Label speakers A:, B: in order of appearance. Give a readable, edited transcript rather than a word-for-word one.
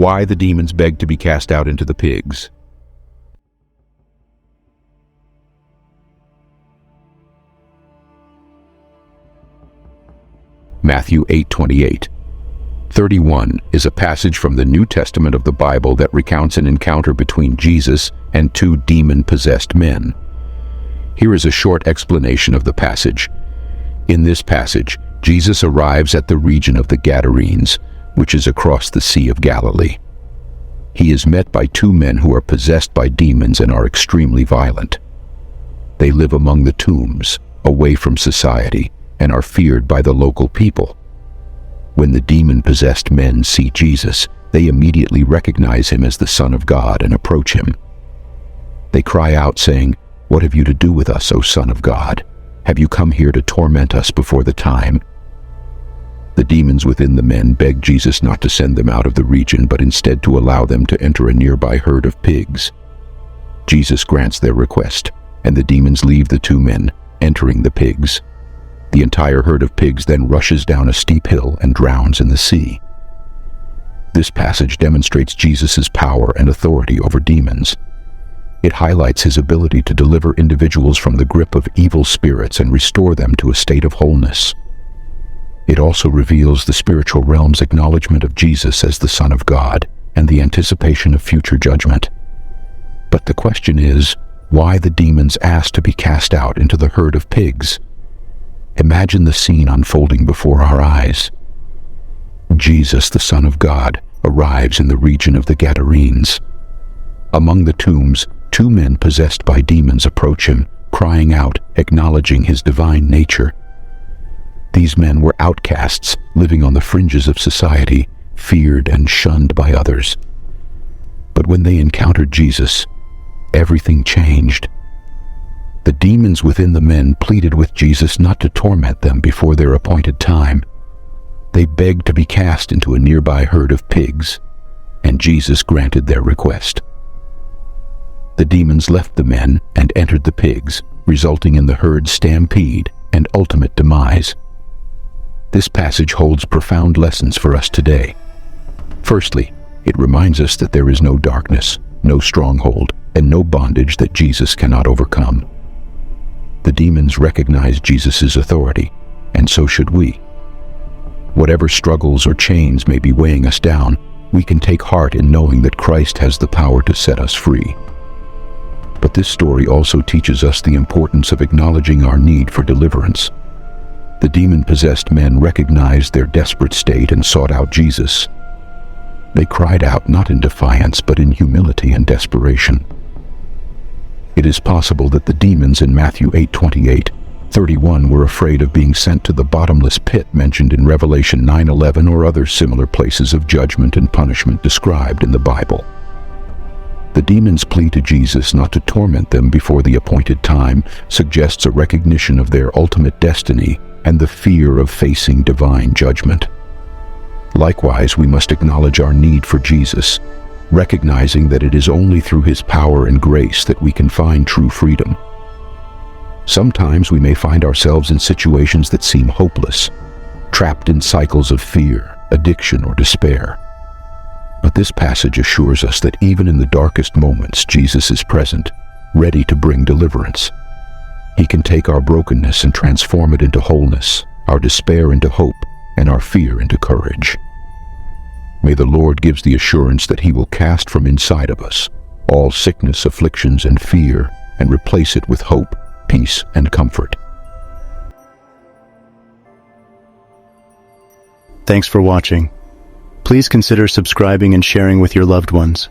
A: Why the demons beg to be cast out into the pigs. Matthew 8:28. 31 is a passage from the New Testament of the Bible that recounts an encounter between Jesus and two demon-possessed men. Here is a short explanation of the passage. In this passage, Jesus arrives at the region of the Gadarenes, which is across the Sea of Galilee. He is met by two men who are possessed by demons and are extremely violent. They live among the tombs, away from society, and are feared by the local people. When the demon-possessed men see Jesus, they immediately recognize him as the Son of God and approach him. They cry out, saying, "What have you to do with us, O Son of God? Have you come here to torment us before the time?" The demons within the men beg Jesus not to send them out of the region, but instead to allow them to enter a nearby herd of pigs. Jesus grants their request, and the demons leave the two men, entering the pigs. The entire herd of pigs then rushes down a steep hill and drowns in the sea. This passage demonstrates Jesus' power and authority over demons. It highlights his ability to deliver individuals from the grip of evil spirits and restore them to a state of wholeness. It also reveals the spiritual realm's acknowledgement of Jesus as the Son of God and the anticipation of future judgment. But the question is, why the demons ask to be cast out into the herd of pigs? Imagine the scene unfolding before our eyes. Jesus, the Son of God, arrives in the region of the Gadarenes. Among the tombs, two men possessed by demons approach him, crying out, acknowledging his divine nature. These men were outcasts, living on the fringes of society, feared and shunned by others. But when they encountered Jesus, everything changed. The demons within the men pleaded with Jesus not to torment them before their appointed time. They begged to be cast into a nearby herd of pigs, and Jesus granted their request. The demons left the men and entered the pigs, resulting in the herd's stampede and ultimate demise. This passage holds profound lessons for us today. Firstly, it reminds us that there is no darkness, no stronghold, and no bondage that Jesus cannot overcome. The demons recognize Jesus' authority, and so should we. Whatever struggles or chains may be weighing us down, we can take heart in knowing that Christ has the power to set us free. But this story also teaches us the importance of acknowledging our need for deliverance. The demon-possessed men recognized their desperate state and sought out Jesus. They cried out not in defiance but in humility and desperation. It is possible that the demons in Matthew 8:28-31 were afraid of being sent to the bottomless pit mentioned in Revelation 9:11 or other similar places of judgment and punishment described in the Bible. The demons' plea to Jesus not to torment them before the appointed time suggests a recognition of their ultimate destiny and the fear of facing divine judgment. Likewise, we must acknowledge our need for Jesus, recognizing that it is only through his power and grace that we can find true freedom. Sometimes we may find ourselves in situations that seem hopeless, trapped in cycles of fear, addiction, or despair. But this passage assures us that even in the darkest moments, Jesus is present, ready to bring deliverance. He can take our brokenness and transform it into wholeness, our despair into hope, and our fear into courage. May the Lord give the assurance that he will cast from inside of us all sickness, afflictions, and fear, and replace it with hope, peace, and comfort.
B: Thanks for watching. Please consider subscribing and sharing with your loved ones.